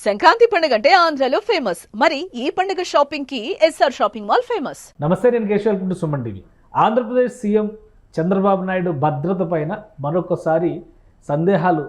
సంక్రాంతి పండుగ అంటే ఆంధ్రాలో ఫేమస్. మరి ఈ పండుగ షాపింగ్ కి ఎస్ఆర్ షాపింగ్ మాల్ ఫేమస్. నమస్తే, నేను Keshav to Suman TV. Andhra Pradesh CM Chandrababu Naidu భద్రత పైన మరొకసారి సందేహాలు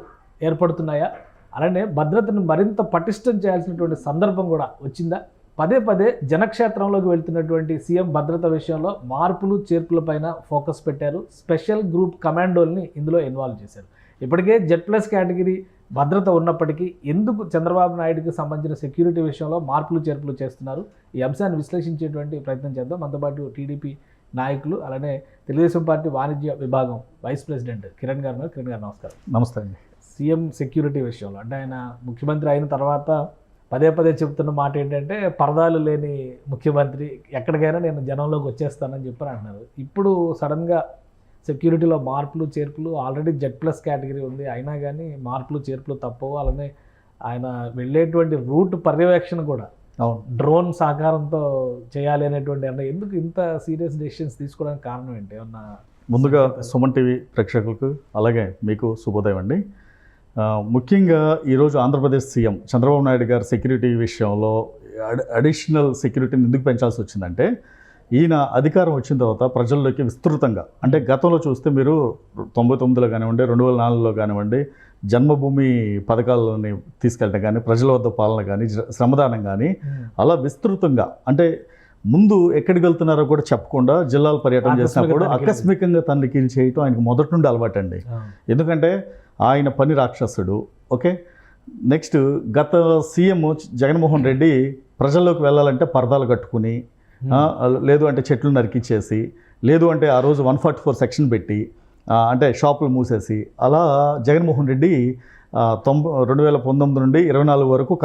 ఏర్పడుతున్నాయా? అలానే భద్రతను మరింత పటిష్టం చేయాల్సినటువంటి సందర్భం కూడా వచ్చిందా? పదే పదే జనక్షేత్రంలోకి వెళ్తున్నటువంటి సీఎం భద్రత విషయంలో మార్పులు చేర్పుల పైన ఫోకస్ పెట్టారు. స్పెషల్ గ్రూప్ కమాండోల్ని ఇందులో ఇన్వాల్వ్ చేశారు. ఇప్పటికే Z+ కేటగిరీ భద్రత ఉన్నప్పటికీ ఎందుకు చంద్రబాబు నాయుడుకి సంబంధించిన సెక్యూరిటీ విషయంలో మార్పులు చేర్పులు చేస్తున్నారు? ఈ అంశాన్ని విశ్లేషించేటువంటి ప్రయత్నం చేద్దాం. మనతో పాటు టీడీపీ నాయకులు, అలానే తెలుగుదేశం పార్టీ వాణిజ్య విభాగం వైస్ ప్రెసిడెంట్ కిరణ్ గారు. కిరణ్ గారు నమస్కారం. నమస్తే అండి. సీఎం సెక్యూరిటీ విషయంలో అంటే ఆయన ముఖ్యమంత్రి అయిన తర్వాత పదే పదే చెబుతున్న మాట ఏంటంటే పరదాలు లేని ముఖ్యమంత్రి, ఎక్కడికైనా నేను జనంలోకి వచ్చేస్తానని చెప్పని అంటున్నారు. ఇప్పుడు సడన్గా సెక్యూరిటీలో మార్పులు చేర్పులు, ఆల్రెడీ Z+ కేటగిరీ ఉంది, అయినా కానీ మార్పులు చేర్పులు తప్పవు. అలానే ఆయన వెళ్ళేటువంటి రూట్ పర్యవేక్షణ కూడా డ్రోన్ సహకారంతో చేయాలి అనేటువంటి అన్న ఎందుకు ఇంత సీరియస్ డెసిషన్స్ తీసుకోవడానికి కారణం ఏంటి? ఏమన్నా? ముందుగా సుమన్ టీవీ ప్రేక్షకులకు అలాగే మీకు శుభోదయం అండి. ముఖ్యంగా ఈరోజు ఆంధ్రప్రదేశ్ సీఎం చంద్రబాబు నాయుడు గారు సెక్యూరిటీ విషయంలో అడిషనల్ సెక్యూరిటీని ఎందుకు పెంచాల్సి వచ్చిందంటే, ఈయన అధికారం వచ్చిన తర్వాత ప్రజల్లోకి విస్తృతంగా, అంటే గతంలో చూస్తే మీరు 99లో కానివ్వండి, 2004లో కానివ్వండి, జన్మభూమి పథకాలని తీసుకెళ్ళడం కానీ, ప్రజల వద్ద పాలన కానీ, శ్రమదానం కానీ, అలా విస్తృతంగా, అంటే ముందు ఎక్కడికి వెళ్తున్నారో కూడా చెప్పకుండా జిల్లాల పర్యటన చేసినప్పుడు ఆకస్మికంగా తనిఖీలు చేయటం ఆయనకు మొదటి నుండి అలవాటు అండి. ఎందుకంటే ఆయన పని రాక్షసుడు. ఓకే, నెక్స్ట్ గత సీఎం జగన్మోహన్ రెడ్డి ప్రజల్లోకి వెళ్ళాలంటే పరదాలు కట్టుకుని, లేదు అంటే చెట్లు నరికిచ్చేసి, లేదు అంటే ఆ రోజు 144 సెక్షన్ పెట్టి, అంటే షాపులు మూసేసి, అలా జగన్మోహన్ రెడ్డి 2019 నుండి 24 వరకు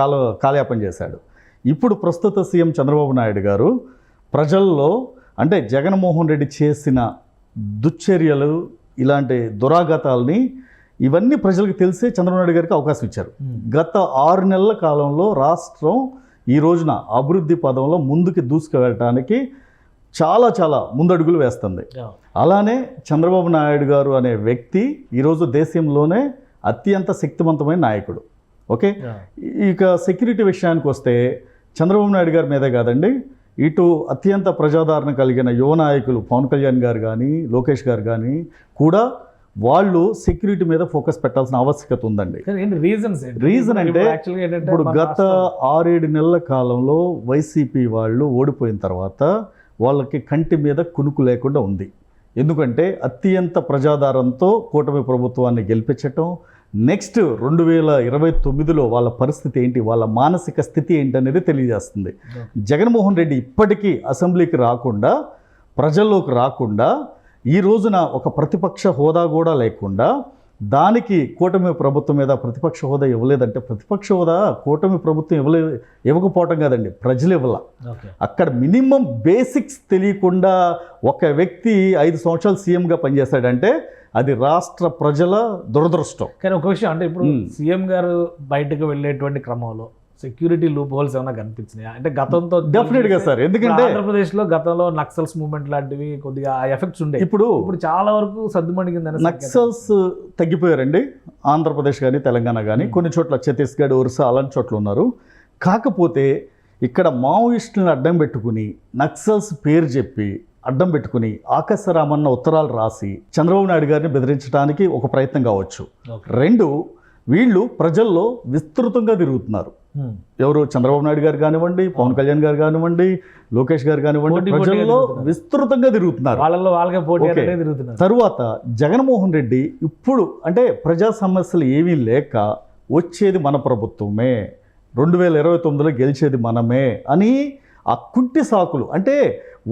కాలయాపన చేశాడు. ఇప్పుడు ప్రస్తుత సీఎం చంద్రబాబు నాయుడు గారు ప్రజల్లో, అంటే జగన్మోహన్ రెడ్డి చేసిన దుశ్చర్యలు, ఇలాంటి దురాఘాతాలని ఇవన్నీ ప్రజలకు తెలిసే చంద్రబాబు నాయుడు గారికి అవకాశం ఇచ్చారు. గత 6 నెలల కాలంలో రాష్ట్రం ఈ రోజున అభివృద్ధి పదంలో ముందుకు దూసుకువెళ్ళటానికి చాలా ముందడుగులు వేస్తుంది. అలానే చంద్రబాబు నాయుడు గారు అనే వ్యక్తి ఈరోజు దేశంలోనే అత్యంత శక్తివంతమైన నాయకుడు. ఓకే, ఇక సెక్యూరిటీ విషయానికి వస్తే చంద్రబాబు నాయుడు గారి మీదే కాదండి, ఇటు అత్యంత ప్రజాదరణ కలిగిన యువ నాయకులు పవన్ కళ్యాణ్ గారు కానీ, లోకేష్ గారు కానీ కూడా వాళ్ళు సెక్యూరిటీ మీద ఫోకస్ పెట్టాల్సిన ఆవశ్యకత ఉందండి. రీజన్ అంటే ఇప్పుడు గత 6-7 నెలల కాలంలో వైసీపీ వాళ్ళు ఓడిపోయిన తర్వాత వాళ్ళకి కంటి మీద కునుకు లేకుండా ఉంది. ఎందుకంటే అత్యంత ప్రజాదరణతో కూటమి ప్రభుత్వాన్ని గెలిపించటం, నెక్స్ట్ 2029లో వాళ్ళ పరిస్థితి ఏంటి, వాళ్ళ మానసిక స్థితి ఏంటి అనేది తెలియజేస్తుంది. జగన్మోహన్ రెడ్డి ఇప్పటికీ అసెంబ్లీకి రాకుండా, ప్రజల్లోకి రాకుండా, ఈ రోజున ఒక ప్రతిపక్ష హోదా కూడా లేకుండా, దానికి కూటమి ప్రభుత్వం మీద ప్రతిపక్ష హోదా ఇవ్వలేదంటే, ప్రతిపక్ష హోదా కూటమి ప్రభుత్వం ఇవ్వకపోవటం కాదండి, ప్రజలు ఇవ్వాల. అక్కడ మినిమం బేసిక్స్ తెలియకుండా ఒక వ్యక్తి 5 సంవత్సరాలు సీఎంగా పనిచేస్తాడంటే అది రాష్ట్ర ప్రజల దురదృష్టం. కానీ ఒక విషయం, అంటే ఇప్పుడు సీఎం గారు బయటకు వెళ్ళేటువంటి క్రమంలో సెక్యూరిటీ లూప్ హోల్స్ ఏమైనా కనిపించినాయి అంటే గతంతో? డెఫినెట్గా సార్, ఎందుకంటే ఆంధ్రప్రదేశ్లో గతంలో నక్సల్స్ మూవ్మెంట్ లాంటివి కొద్దిగా ఎఫెక్ట్స్ ఉండే, ఇప్పుడు చాలా వరకు సద్దుమణిగిందని. నక్సల్స్ తగ్గిపోయారండి ఆంధ్రప్రదేశ్ కానీ, తెలంగాణ కానీ, కొన్ని చోట్ల ఛత్తీస్గఢ్, ఒరిస్సా అలాంటి చోట్ల ఉన్నారు. కాకపోతే ఇక్కడ మావోయిస్టులను అడ్డం పెట్టుకుని, నక్సల్స్ పేరు చెప్పి అడ్డం పెట్టుకుని ఆకాశరామన్న ఉత్తరాలు రాసి చంద్రబాబు నాయుడు గారిని బెదిరించడానికి ఒక ప్రయత్నం కావచ్చు. 2, వీళ్ళు ప్రజల్లో విస్తృతంగా తిరుగుతున్నారు. ఎవరు? చంద్రబాబు నాయుడు గారు కానివ్వండి, పవన్ కళ్యాణ్ గారు కానివ్వండి, లోకేష్ గారు కానివ్వండి, ప్రజల్లో విస్తృతంగా తిరుగుతున్నారు. తరువాత జగన్మోహన్ రెడ్డి ఇప్పుడు అంటే ప్రజా సమస్యలు ఏమీ లేక వచ్చేది మన ప్రభుత్వమే, 2029లో గెలిచేది మనమే అని ఆ కుంటి సాకులు, అంటే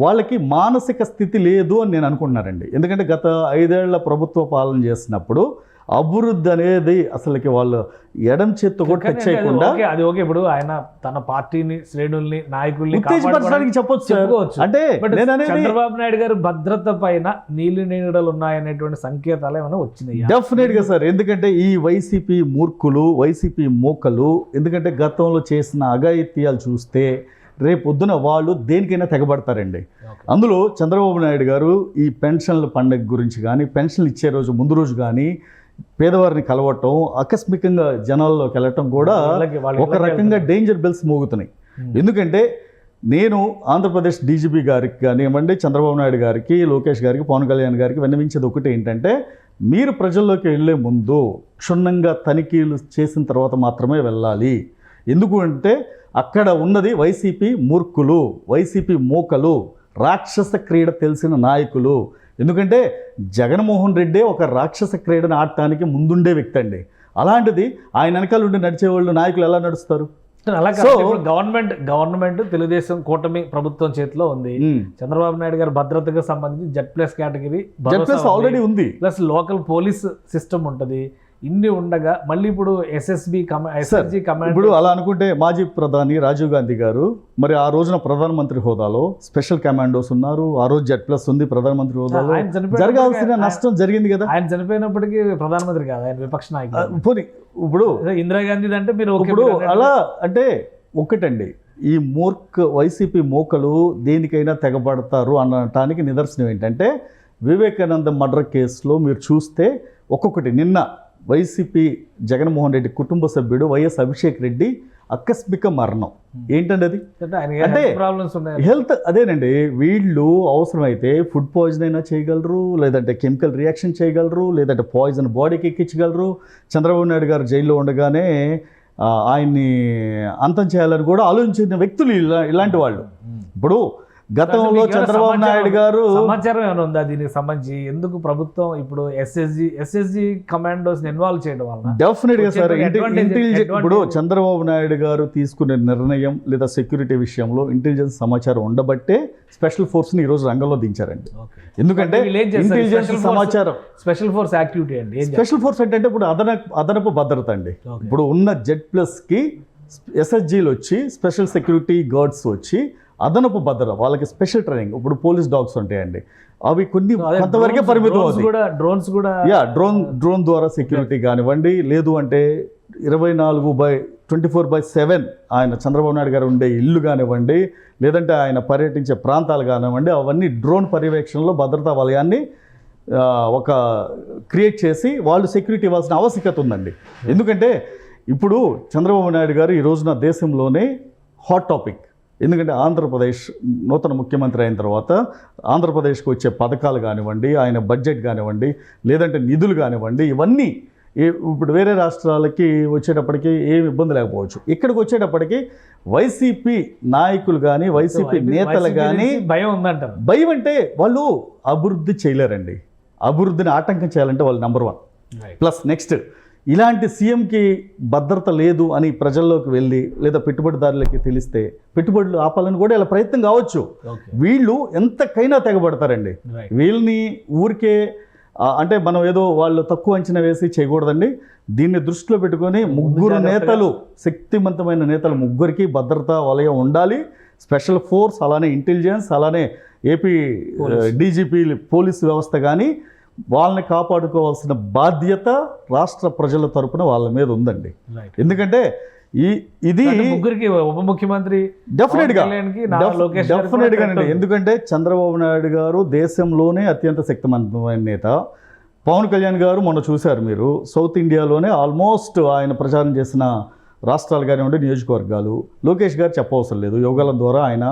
వాళ్ళకి మానసిక స్థితి లేదు అని నేను అనుకుంటున్నానండి. ఎందుకంటే గత 5 ఏళ్ల ప్రభుత్వ పాలన చేసినప్పుడు అభివృద్ధి అనేది అసలుకి వాళ్ళు ఎడం చేత్తో కూడా టచ్ చేయకుండా, అది ఓకే, ఇప్పుడు ఆయన తన పార్టీని, శ్రేణుల్ని, నాయకుల్ని చెప్పొచ్చు. అంటే చంద్రబాబు నాయుడు గారు భద్రత పైన నీళ్లు నీడలు ఉన్నాయనేటువంటి సంకేతాలు ఏమైనా వచ్చినాయి? డెఫినెట్గా సార్, ఎందుకంటే ఈ వైసీపీ మూర్ఖులు, వైసీపీ మోకలు, ఎందుకంటే గతంలో చేసిన అఘాయిత్యాలు చూస్తే రేపొద్దున వాళ్ళు దేనికైనా తెగబడతారండి. అందులో చంద్రబాబు నాయుడు గారు ఈ పెన్షన్ల పండుగ గురించి కానీ, పెన్షన్లు ఇచ్చే రోజు ముందు రోజు కానీ పేదవారిని కలవటం, ఆకస్మికంగా జనాల్లోకి వెళ్ళటం కూడా ఒక రకంగా డేంజర్ బెల్స్ మోగుతున్నాయి. ఎందుకంటే నేను ఆంధ్రప్రదేశ్ డీజీపీ గారికి కానివ్వండి, చంద్రబాబు నాయుడు గారికి, లోకేష్ గారికి, పవన్ కళ్యాణ్ గారికి విన్నవించేది ఒకటి ఏంటంటే, మీరు ప్రజల్లోకి వెళ్ళే ముందు క్షుణ్ణంగా తనిఖీలు చేసిన తర్వాత మాత్రమే వెళ్ళాలి. ఎందుకు అంటే అక్కడ ఉన్నది వైసీపీ మూర్ఖులు, వైసీపీ మోకలు, రాక్షస క్రీడ తెలిసిన నాయకులు. ఎందుకంటే జగన్మోహన్ రెడ్డి ఒక రాక్షస క్రీడను ఆడటానికి ముందుండే వ్యక్తి అండి. అలాంటిది ఆయన వెనకాల ఉండి నడిచేవాళ్ళు నాయకులు ఎలా నడుస్తారు? అలా గవర్నమెంట్ తెలుగుదేశం కూటమి ప్రభుత్వం చేతిలో ఉంది. చంద్రబాబు నాయుడు గారి భద్రతకు సంబంధించి జెడ్+ కేటగిరీ ఆల్రెడీ ఉంది, ప్లస్ లోకల్ పోలీస్ సిస్టమ్ ఉంటుంది. ఇన్ని ఉండగా మళ్ళీ ఇప్పుడు SSG కమాండ్. ఇప్పుడు అలా అనుకుంటే మాజీ ప్రధాని రాజీవ్ గాంధీ గారు మరి ఆ రోజున ప్రధానమంత్రి హోదాలో స్పెషల్ కమాండోస్ ఉన్నారు. ఆ రోజు జెడ్+ ఉంది ప్రధానమంత్రి హోదాలో. జరగాల్సిన నష్టం జరిగింది కదా. ఆయన చనిపోయినప్పటికీ ప్రధానమంత్రి కాదు, ఆయన విపక్ష నాయకుడు. పోనీ ఇప్పుడు ఇందిరాగాంధీ అంటే మీరు ఇప్పుడు అలా అంటే ఒకటండి, ఈ వైసీపీ మోకలు దేనికైనా తెగబడతారు అనటానికి నిదర్శనం ఏంటంటే, వివేకానంద మర్డర్ కేసులో మీరు చూస్తే ఒక్కొక్కటి, నిన్న వైసీపీ జగన్మోహన్ రెడ్డి కుటుంబ సభ్యుడు వైఎస్ అభిషేక్ రెడ్డి ఆకస్మిక మరణం. ఏంటండి అది? అంటే హెల్త్ అదేనండి. వీళ్ళు అవసరమైతే ఫుడ్ పాయిజన్ అయినా చేయగలరు, లేదంటే కెమికల్ రియాక్షన్ చేయగలరు, లేదంటే పాయిజన్ బాడీకి ఎక్కించగలరు. చంద్రబాబు నాయుడు గారు జైల్లో ఉండగానే ఆయన్ని అంతం చేయాలని కూడా ఆలోచించిన వ్యక్తులు ఇలాంటి వాళ్ళు. ఇప్పుడు గతంలో చంద్రబాబు నాయుడు గారు సమాచారం ఏమైనా ఉందా దీనికి సంబంధించి? ఎందుకు ప్రభుత్వం ఇప్పుడు ఎస్ఎస్జి కమాండోస్ ఇన్వాల్వ్ చేయడం వల్ల? డెఫినెట్ గా సార్, ఇంటెలిజెన్స్ ఇప్పుడు చంద్రబాబు నాయుడు గారు తీసుకునే నిర్ణయం లేదా సెక్యూరిటీ విషయంలో ఇంటెలిజెన్స్ సమాచారం ఉండబట్టే స్పెషల్ ఫోర్స్ ని ఈ రోజు రంగంలో దించారండి. ఎందుకంటే ఇంటెలిజెన్స్ సమాచారం స్పెషల్ ఫోర్స్ యాక్టివిటీ అండి. స్పెషల్ ఫోర్స్ అంటే ఇప్పుడు అదనపు భద్రత అండి. ఇప్పుడు ఉన్న జెడ్+ కి SSGలు వచ్చి స్పెషల్ సెక్యూరిటీ గార్డ్స్ వచ్చి అదనపు భద్రత, వాళ్ళకి స్పెషల్ ట్రైనింగ్. ఇప్పుడు పోలీస్ డాగ్స్ ఉంటాయండి, అవి కొంతవరకే పరిమితం అవుతాయి. డ్రోన్స్ కూడా డ్రోన్ ద్వారా సెక్యూరిటీ కానివ్వండి, లేదు అంటే 24/7 ఆయన చంద్రబాబు నాయుడు గారు ఉండే ఇల్లు కానివ్వండి, లేదంటే ఆయన పర్యటించే ప్రాంతాలు కానివ్వండి, అవన్నీ డ్రోన్ పర్యవేక్షణలో భద్రతా వలయాన్ని ఒక క్రియేట్ చేసి వాళ్ళు సెక్యూరిటీ ఇవ్వాల్సిన ఆవశ్యకత ఉందండి. ఎందుకంటే ఇప్పుడు చంద్రబాబు నాయుడు గారు ఈ రోజున దేశంలోనే హాట్ టాపిక్. ఎందుకంటే ఆంధ్రప్రదేశ్ నూతన ముఖ్యమంత్రి అయిన తర్వాత ఆంధ్రప్రదేశ్కి వచ్చే పథకాలు కానివ్వండి, ఆయన బడ్జెట్ కానివ్వండి, లేదంటే నిధులు కానివ్వండి, ఇవన్నీ ఇప్పుడు వేరే రాష్ట్రాలకి వచ్చేటప్పటికి ఏమి ఇబ్బంది లేకపోవచ్చు. ఇక్కడికి వచ్చేటప్పటికి వైసీపీ నాయకులు కానీ, వైసీపీ నేతలు కానీ భయం ఉందంటారు. భయం అంటే వాళ్ళు అభివృద్ధి చేయలేరండి. అభివృద్ధిని ఆటంకం చేయాలంటే వాళ్ళు నెంబర్ 1. ప్లస్ నెక్స్ట్, ఇలాంటి సీఎంకి భద్రత లేదు అని ప్రజల్లోకి వెళ్ళి లేదా పెట్టుబడిదారులకి తెలిస్తే పెట్టుబడులు ఆపాలని కూడా ఇలా ప్రయత్నం కావచ్చు. వీళ్ళు ఎంతకైనా తెగబడతారండి. వీళ్ళని ఊరికే అంటే మనం ఏదో వాళ్ళు తక్కువ అంచనా వేసి చేయకూడదండి. దీన్ని దృష్టిలో పెట్టుకొని ముగ్గురు నేతలు, శక్తివంతమైన నేతలు ముగ్గురికి భద్రతా వలయం ఉండాలి. స్పెషల్ ఫోర్స్, అలానే ఇంటెలిజెన్స్, అలానే ఏపీ డీజీపీ పోలీసు వ్యవస్థ కానీ వాళ్ళని కాపాడుకోవాల్సిన బాధ్యత రాష్ట్ర ప్రజల తరపున వాళ్ళ మీద ఉందండి. ఎందుకంటే ఇది ముగ్గురికి ఉప ముఖ్యమంత్రి డెఫినెట్గా ఎందుకంటే చంద్రబాబు నాయుడు గారు దేశంలోనే అత్యంత శక్తివంతమైన నేత. పవన్ కళ్యాణ్ గారు మొన్న చూశారు మీరు, సౌత్ ఇండియాలోనే ఆల్మోస్ట్ ఆయన ప్రచారం చేసిన రాష్ట్రాలు కానివ్వండి, నియోజకవర్గాలు. లోకేష్ గారు చెప్పవసరం లేదు, యోగాల ద్వారా ఆయన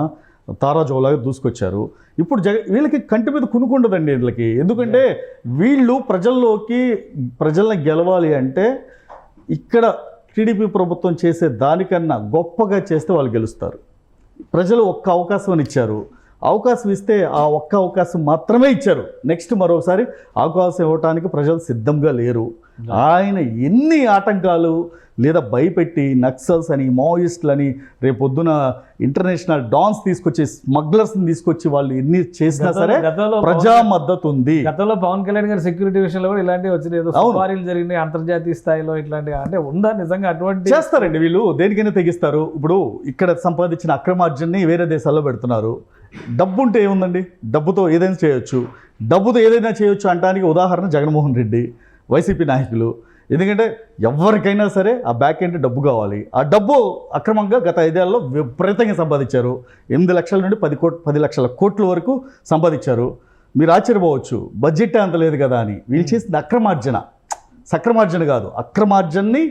తారాజోలాగా దూసుకొచ్చారు. ఇప్పుడు వీళ్ళకి కంటి మీద కునుకుండదండి వీళ్ళకి. ఎందుకంటే వీళ్ళు ప్రజల్ని గెలవాలి అంటే ఇక్కడ టీడీపీ ప్రభుత్వం చేసే దానికన్నా గొప్పగా చేస్తే వాళ్ళు గెలుస్తారు. ప్రజలు ఒక్క అవకాశం ఇచ్చారు, అవకాశం ఇస్తే ఆ ఒక్క అవకాశం మాత్రమే ఇచ్చారు. నెక్స్ట్ మరొకసారి అవకాశం ఇవ్వడానికి ప్రజలు సిద్ధంగా లేరు. ఆయన ఎన్ని ఆటంకాలు లేదా భయపెట్టి నక్సల్స్ అని, మావోయిస్టులని, రేపొద్దున ఇంటర్నేషనల్ డాన్స్ తీసుకొచ్చి, స్మగ్లర్స్ని తీసుకొచ్చి వాళ్ళు ఎన్ని చేసినా సరే ప్రజా మద్దతు ఉంది. గతంలో పవన్ కళ్యాణ్ గారి సెక్యూరిటీ విషయంలో కూడా ఇలాంటివి వచ్చినాయి, ఏదో సుపారీలు జరిగినాయి అంతర్జాతీయ స్థాయిలో. ఇట్లాంటి అంటే ఉందా నిజంగా? అటువంటి చేస్తారండి వీళ్ళు, దేనికైనా తెగిస్తారు. ఇప్పుడు ఇక్కడ సంపాదించిన అక్రమార్జనని వేరే దేశాల్లో పెడుతున్నారు. డబ్బు ఉంటే ఏముందండి, డబ్బుతో ఏదైనా చేయొచ్చు. డబ్బుతో ఏదైనా చేయొచ్చు అనడానికి ఉదాహరణ జగన్మోహన్ రెడ్డి, వైసీపీ నాయకులు. ఎందుకంటే ఎవరికైనా సరే ఆ బ్యాక్ ఎండ్ డబ్బు కావాలి. ఆ డబ్బు అక్రమంగా గత 5 ఏళ్లలో విపరీతంగా సంపాదించారు. 8 లక్షల నుండి 10 లక్షల కోట్ల వరకు సంపాదించారు. మీరు ఆశ్చర్యపోవచ్చు, బడ్జెట్ అంత లేదు కదా అని. వీళ్ళు చేసిన అక్రమార్జన సక్రమార్జన కాదు, అక్రమార్జనని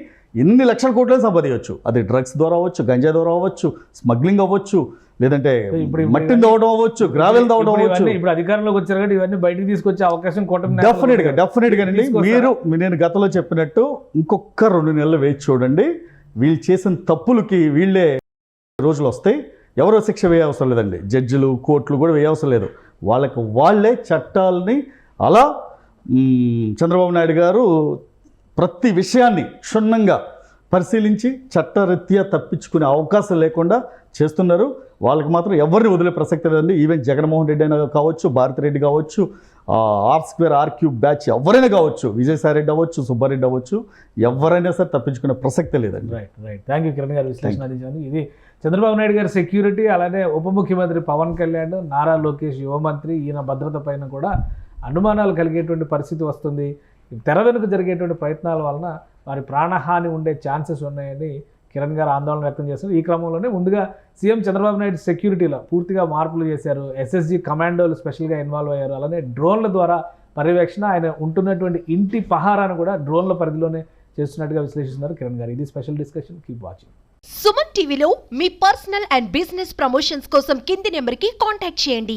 ఎన్ని లక్షల కోట్లే సంపాదించవచ్చు. అది డ్రగ్స్ ద్వారా అవ్వచ్చు, గంజా ద్వారా అవ్వచ్చు, స్మగ్లింగ్ అవ్వచ్చు, లేదంటే మట్టిని తవ్వడం అవ్వచ్చు, గ్రావెల్ తవ్వడం అవ్వచ్చు. ఇప్పుడు అధికారంలోకి వచ్చారు కాబట్టి ఇవన్నీ బయటికి తీసుకొచ్చే అవకాశం డెఫినెట్గా అండి. నేను గతంలో చెప్పినట్టు ఇంకొక 2 నెలలు వేచి చూడండి. వీళ్ళు చేసిన తప్పులకి వీళ్ళే రోజులు వస్తాయి. ఎవరో శిక్ష వేయ అవసరం లేదండి, జడ్జిలు కోర్టులు కూడా వేయ అవసరం లేదు. వాళ్ళే చట్టాలని అలా చంద్రబాబు నాయుడు గారు ప్రతి విషయాన్ని క్షుణ్ణంగా పరిశీలించి చట్టరీత్యా తప్పించుకునే అవకాశం లేకుండా చేస్తున్నారు. వాళ్ళకి మాత్రం ఎవరిని వదిలే ప్రసక్తి లేదండి. ఈవెన్ జగన్మోహన్ రెడ్డి అయినా కావచ్చు, భారతిరెడ్డి కావచ్చు, R² R³ బ్యాచ్ ఎవరైనా కావచ్చు, విజయసాయి రెడ్డి అవ్వచ్చు, సుబ్బారెడ్డి అవ్వచ్చు, ఎవరైనా సరే తప్పించుకునే ప్రసక్తే లేదండి. రైట్. థ్యాంక్ యూ కిరణ్ గారు విశ్లేషణ అందించారు. ఇది చంద్రబాబు నాయుడు గారి సెక్యూరిటీ, అలానే ఉప ముఖ్యమంత్రి పవన్ కళ్యాణ్, నారా లోకేష్ యువమంత్రి, ఈయన భద్రత పైన కూడా అనుమానాలు కలిగేటువంటి పరిస్థితి వస్తుంది. తెర వెనుక జరిగేటువంటి ప్రయత్నాల వలన వారి ప్రాణహాని ఉండే ఛాన్సెస్ ఉన్నాయని కిరణ్ గారు ఆందోళన వ్యక్తం చేశారు. ఈ క్రమంలోనే ముందుగా సీఎం చంద్రబాబు నాయుడు సెక్యూరిటీలో పూర్తిగా మార్పులు చేశారు. SSG కమాండోలు స్పెషల్గా ఇన్వాల్వ్ అయ్యారు. అలానే డ్రోన్ల ద్వారా పర్యవేక్షణ, ఆయన ఉంటున్నటువంటి ఇంటి పహారాను కూడా డ్రోన్ల పరిధిలోనే చేస్తున్నట్టుగా విశ్లేషిస్తున్నారు కిరణ్ గారు. ఇది special discussion. Keep watching. Suman టీవీలో మీ పర్సనల్ అండ్ బిజినెస్ ప్రమోషన్స్ కోసం కింది నెంబర్కి కాంటాక్ట్ చేయండి.